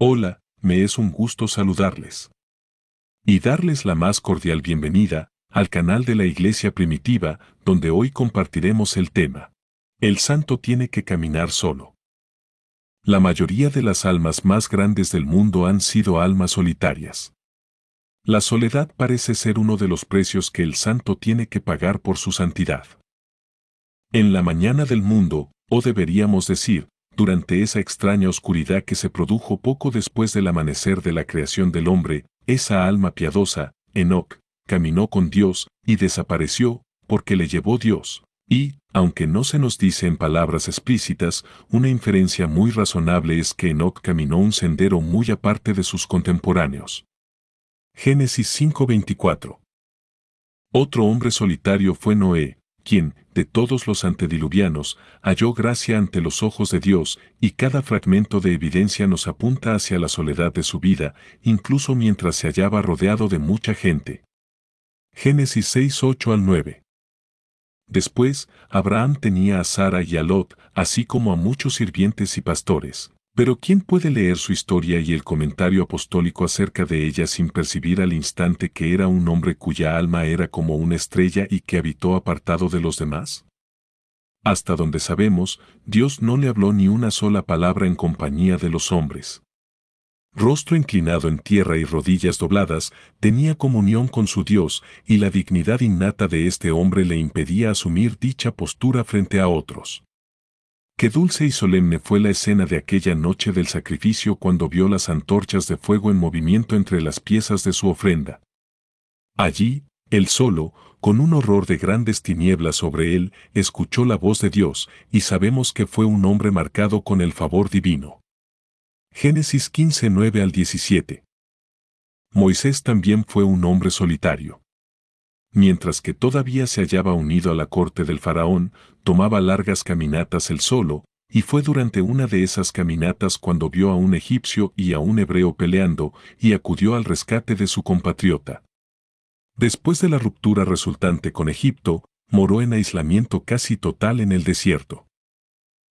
Hola, me es un gusto saludarles. Y darles la más cordial bienvenida al canal de la Iglesia Primitiva, donde hoy compartiremos el tema. El santo tiene que caminar solo. La mayoría de las almas más grandes del mundo han sido almas solitarias. La soledad parece ser uno de los precios que el santo tiene que pagar por su santidad. En la mañana del mundo, o deberíamos decir, durante esa extraña oscuridad que se produjo poco después del amanecer de la creación del hombre, esa alma piadosa, Enoc, caminó con Dios y desapareció, porque le llevó Dios. Y, aunque no se nos dice en palabras explícitas, una inferencia muy razonable es que Enoc caminó un sendero muy aparte de sus contemporáneos. Génesis 5:24. Otro hombre solitario fue Noé, quien, de todos los antediluvianos, halló gracia ante los ojos de Dios, y cada fragmento de evidencia nos apunta hacia la soledad de su vida, incluso mientras se hallaba rodeado de mucha gente. Génesis 6:8-9. Después, Abraham tenía a Sara y a Lot, así como a muchos sirvientes y pastores. Pero ¿quién puede leer su historia y el comentario apostólico acerca de ella sin percibir al instante que era un hombre cuya alma era como una estrella y que habitó apartado de los demás? Hasta donde sabemos, Dios no le habló ni una sola palabra en compañía de los hombres. Rostro inclinado en tierra y rodillas dobladas, tenía comunión con su Dios, y la dignidad innata de este hombre le impedía asumir dicha postura frente a otros. Qué dulce y solemne fue la escena de aquella noche del sacrificio cuando vio las antorchas de fuego en movimiento entre las piezas de su ofrenda. Allí, él solo, con un horror de grandes tinieblas sobre él, escuchó la voz de Dios, y sabemos que fue un hombre marcado con el favor divino. Génesis 15:9-17. Moisés también fue un hombre solitario. Mientras que todavía se hallaba unido a la corte del faraón, tomaba largas caminatas él solo, y fue durante una de esas caminatas cuando vio a un egipcio y a un hebreo peleando, y acudió al rescate de su compatriota. Después de la ruptura resultante con Egipto, moró en aislamiento casi total en el desierto.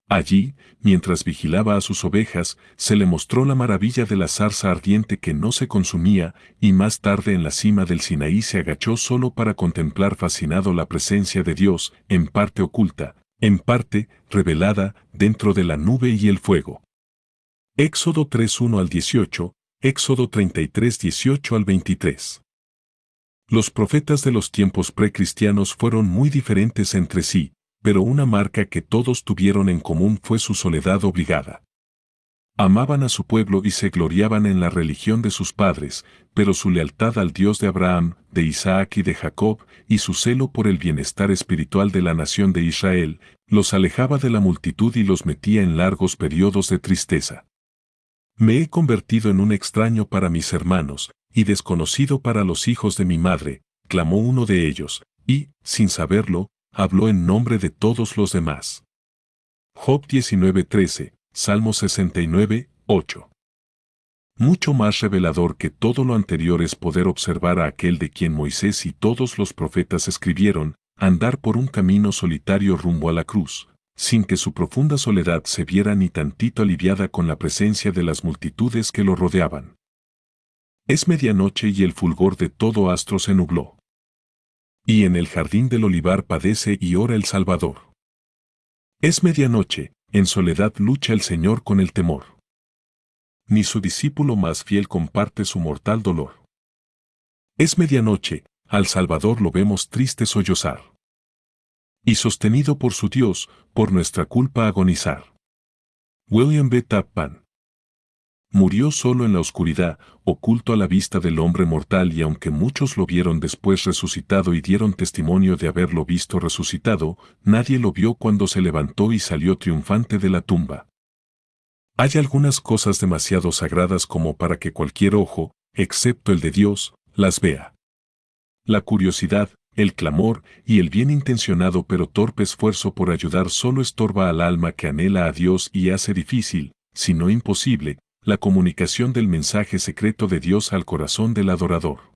Allí, mientras vigilaba a sus ovejas, se le mostró la maravilla de la zarza ardiente que no se consumía, y más tarde en la cima del Sinaí se agachó solo para contemplar fascinado la presencia de Dios, en parte oculta, en parte revelada, dentro de la nube y el fuego. Éxodo 3:1-18, Éxodo 33:18-23. Los profetas de los tiempos precristianos fueron muy diferentes entre sí, pero una marca que todos tuvieron en común fue su soledad obligada. Amaban a su pueblo y se gloriaban en la religión de sus padres, pero su lealtad al Dios de Abraham, de Isaac y de Jacob, y su celo por el bienestar espiritual de la nación de Israel, los alejaba de la multitud y los metía en largos periodos de tristeza. Me he convertido en un extraño para mis hermanos, y desconocido para los hijos de mi madre, clamó uno de ellos, y, sin saberlo, habló en nombre de todos los demás. Job 19:13, Salmo 69:8. Mucho más revelador que todo lo anterior es poder observar a aquel de quien Moisés y todos los profetas escribieron, andar por un camino solitario rumbo a la cruz, sin que su profunda soledad se viera ni tantito aliviada con la presencia de las multitudes que lo rodeaban. Es medianoche y el fulgor de todo astro se nubló. Y en el jardín del olivar padece y ora el Salvador. Es medianoche, en soledad lucha el Señor con el temor. Ni su discípulo más fiel comparte su mortal dolor. Es medianoche, al Salvador lo vemos triste sollozar. Y sostenido por su Dios, por nuestra culpa agonizar. William B. Tappan. Murió solo en la oscuridad, oculto a la vista del hombre mortal, y aunque muchos lo vieron después resucitado y dieron testimonio de haberlo visto resucitado, nadie lo vio cuando se levantó y salió triunfante de la tumba. Hay algunas cosas demasiado sagradas como para que cualquier ojo, excepto el de Dios, las vea. La curiosidad, el clamor y el bien intencionado pero torpe esfuerzo por ayudar solo estorba al alma que anhela a Dios y hace difícil, si no imposible, la comunicación del mensaje secreto de Dios al corazón del adorador.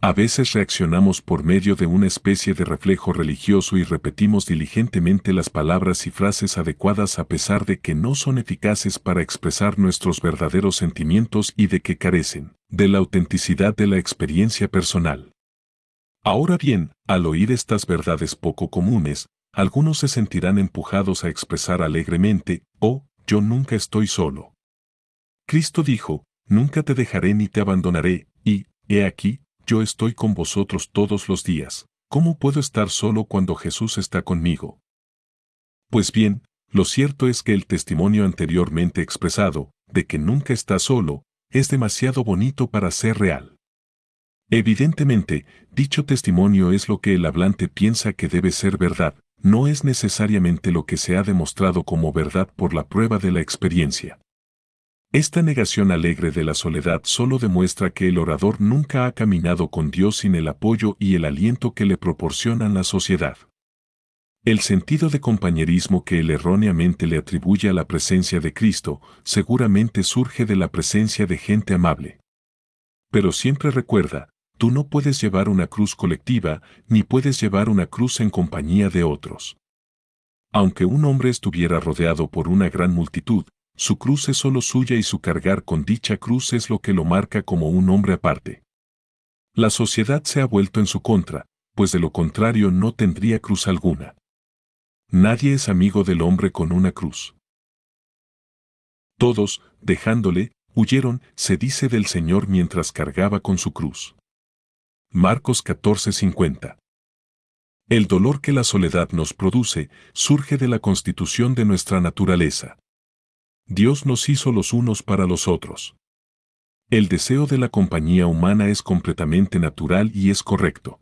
A veces reaccionamos por medio de una especie de reflejo religioso y repetimos diligentemente las palabras y frases adecuadas a pesar de que no son eficaces para expresar nuestros verdaderos sentimientos y de que carecen de la autenticidad de la experiencia personal. Ahora bien, al oír estas verdades poco comunes, algunos se sentirán empujados a expresar alegremente, «Oh, yo nunca estoy solo». Cristo dijo, «Nunca te dejaré ni te abandonaré», y, «He aquí, yo estoy con vosotros todos los días». ¿Cómo puedo estar solo cuando Jesús está conmigo? Pues bien, lo cierto es que el testimonio anteriormente expresado, de que nunca está solo, es demasiado bonito para ser real. Evidentemente, dicho testimonio es lo que el hablante piensa que debe ser verdad, no es necesariamente lo que se ha demostrado como verdad por la prueba de la experiencia. Esta negación alegre de la soledad solo demuestra que el orador nunca ha caminado con Dios sin el apoyo y el aliento que le proporcionan la sociedad. El sentido de compañerismo que él erróneamente le atribuye a la presencia de Cristo seguramente surge de la presencia de gente amable. Pero siempre recuerda, tú no puedes llevar una cruz colectiva, ni puedes llevar una cruz en compañía de otros. Aunque un hombre estuviera rodeado por una gran multitud, su cruz es solo suya y su cargar con dicha cruz es lo que lo marca como un hombre aparte. La sociedad se ha vuelto en su contra, pues de lo contrario no tendría cruz alguna. Nadie es amigo del hombre con una cruz. Todos, dejándole, huyeron, se dice del Señor mientras cargaba con su cruz. Marcos 14:50. El dolor que la soledad nos produce surge de la constitución de nuestra naturaleza. Dios nos hizo los unos para los otros. El deseo de la compañía humana es completamente natural y es correcto.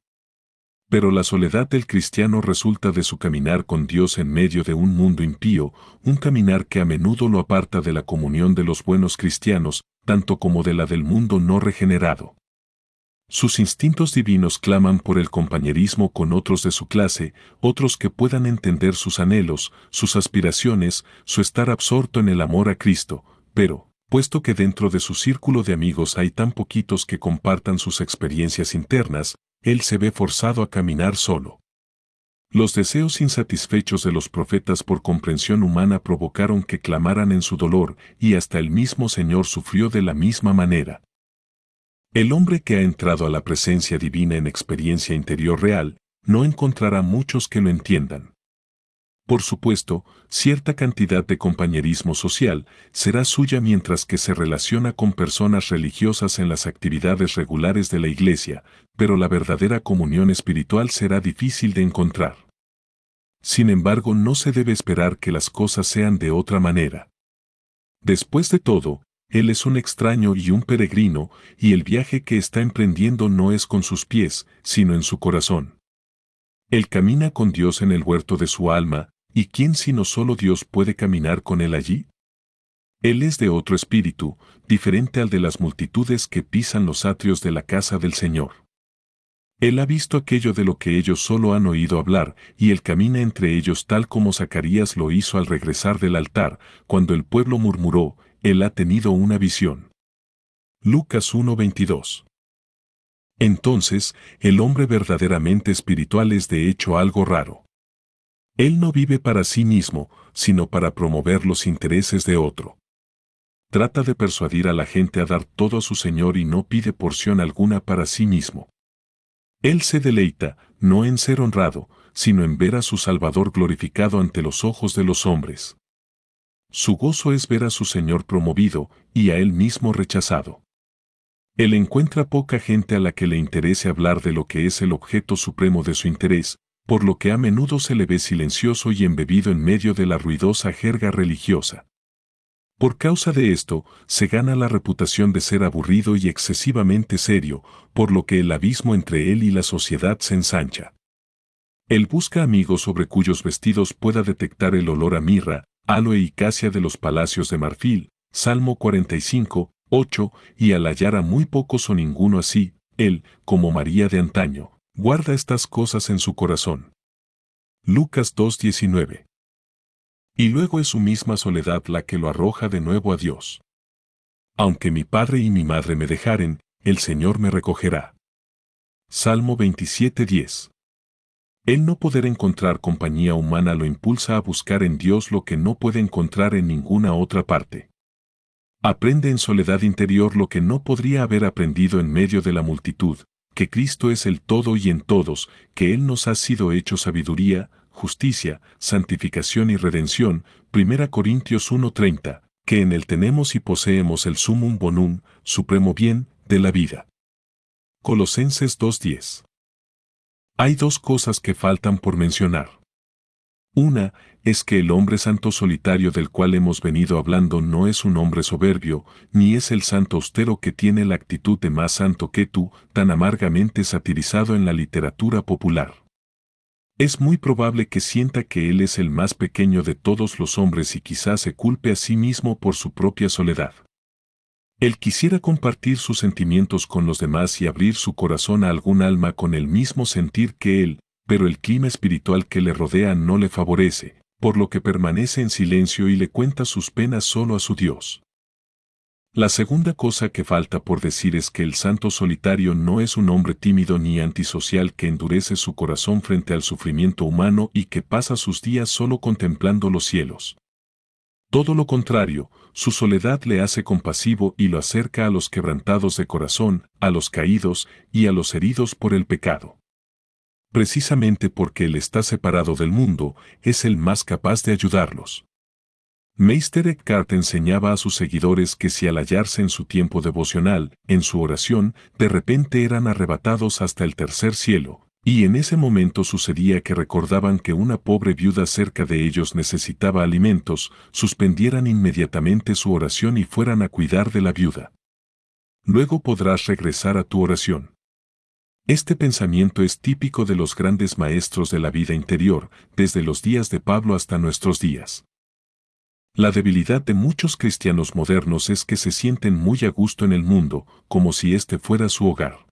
Pero la soledad del cristiano resulta de su caminar con Dios en medio de un mundo impío, un caminar que a menudo lo aparta de la comunión de los buenos cristianos, tanto como de la del mundo no regenerado. Sus instintos divinos claman por el compañerismo con otros de su clase, otros que puedan entender sus anhelos, sus aspiraciones, su estar absorto en el amor a Cristo, pero, puesto que dentro de su círculo de amigos hay tan poquitos que compartan sus experiencias internas, él se ve forzado a caminar solo. Los deseos insatisfechos de los profetas por comprensión humana provocaron que clamaran en su dolor, y hasta el mismo Señor sufrió de la misma manera. El hombre que ha entrado a la presencia divina en experiencia interior real, no encontrará muchos que lo entiendan. Por supuesto, cierta cantidad de compañerismo social será suya mientras que se relaciona con personas religiosas en las actividades regulares de la Iglesia, pero la verdadera comunión espiritual será difícil de encontrar. Sin embargo, no se debe esperar que las cosas sean de otra manera. Después de todo, él es un extraño y un peregrino, y el viaje que está emprendiendo no es con sus pies, sino en su corazón. Él camina con Dios en el huerto de su alma, ¿y quién sino solo Dios puede caminar con él allí? Él es de otro espíritu, diferente al de las multitudes que pisan los atrios de la casa del Señor. Él ha visto aquello de lo que ellos solo han oído hablar, y él camina entre ellos tal como Zacarías lo hizo al regresar del altar, cuando el pueblo murmuró, él ha tenido una visión. Lucas 1:22. Entonces, el hombre verdaderamente espiritual es de hecho algo raro. Él no vive para sí mismo, sino para promover los intereses de otro. Trata de persuadir a la gente a dar todo a su Señor y no pide porción alguna para sí mismo. Él se deleita, no en ser honrado, sino en ver a su Salvador glorificado ante los ojos de los hombres. Su gozo es ver a su Señor promovido, y a él mismo rechazado. Él encuentra poca gente a la que le interese hablar de lo que es el objeto supremo de su interés, por lo que a menudo se le ve silencioso y embebido en medio de la ruidosa jerga religiosa. Por causa de esto, se gana la reputación de ser aburrido y excesivamente serio, por lo que el abismo entre él y la sociedad se ensancha. Él busca amigos sobre cuyos vestidos pueda detectar el olor a mirra, aloe y casia de los palacios de marfil, Salmo 45:8, y al hallar a muy pocos o ninguno así, él, como María de antaño, guarda estas cosas en su corazón. Lucas 2:19. Y luego es su misma soledad la que lo arroja de nuevo a Dios. Aunque mi padre y mi madre me dejaren, el Señor me recogerá. Salmo 27:10. El no poder encontrar compañía humana lo impulsa a buscar en Dios lo que no puede encontrar en ninguna otra parte. Aprende en soledad interior lo que no podría haber aprendido en medio de la multitud, que Cristo es el todo y en todos, que Él nos ha sido hecho sabiduría, justicia, santificación y redención, 1 Corintios 1:30, que en Él tenemos y poseemos el sumum bonum, supremo bien, de la vida. Colosenses 2:10. Hay dos cosas que faltan por mencionar. Una, es que el hombre santo solitario del cual hemos venido hablando no es un hombre soberbio, ni es el santo austero que tiene la actitud de más santo que tú, tan amargamente satirizado en la literatura popular. Es muy probable que sienta que él es el más pequeño de todos los hombres y quizás se culpe a sí mismo por su propia soledad. Él quisiera compartir sus sentimientos con los demás y abrir su corazón a algún alma con el mismo sentir que él, pero el clima espiritual que le rodea no le favorece, por lo que permanece en silencio y le cuenta sus penas solo a su Dios. La segunda cosa que falta por decir es que el santo solitario no es un hombre tímido ni antisocial que endurece su corazón frente al sufrimiento humano y que pasa sus días solo contemplando los cielos. Todo lo contrario, su soledad le hace compasivo y lo acerca a los quebrantados de corazón, a los caídos y a los heridos por el pecado. Precisamente porque él está separado del mundo, es el más capaz de ayudarlos. Meister Eckhart enseñaba a sus seguidores que si al hallarse en su tiempo devocional, en su oración, de repente eran arrebatados hasta el tercer cielo, y en ese momento sucedía que recordaban que una pobre viuda cerca de ellos necesitaba alimentos, suspendieran inmediatamente su oración y fueran a cuidar de la viuda. Luego podrás regresar a tu oración. Este pensamiento es típico de los grandes maestros de la vida interior, desde los días de Pablo hasta nuestros días. La debilidad de muchos cristianos modernos es que se sienten muy a gusto en el mundo, como si este fuera su hogar.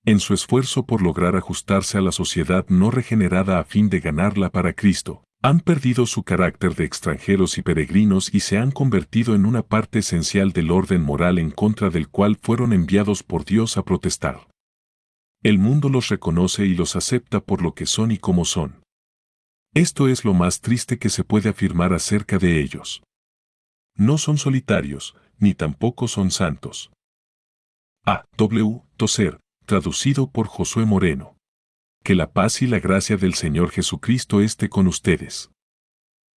En su esfuerzo por lograr ajustarse a la sociedad no regenerada a fin de ganarla para Cristo, han perdido su carácter de extranjeros y peregrinos y se han convertido en una parte esencial del orden moral en contra del cual fueron enviados por Dios a protestar. El mundo los reconoce y los acepta por lo que son y como son. Esto es lo más triste que se puede afirmar acerca de ellos. No son solitarios, ni tampoco son santos. A. W. Tozer, traducido por Josué Moreno. Que la paz y la gracia del Señor Jesucristo esté con ustedes.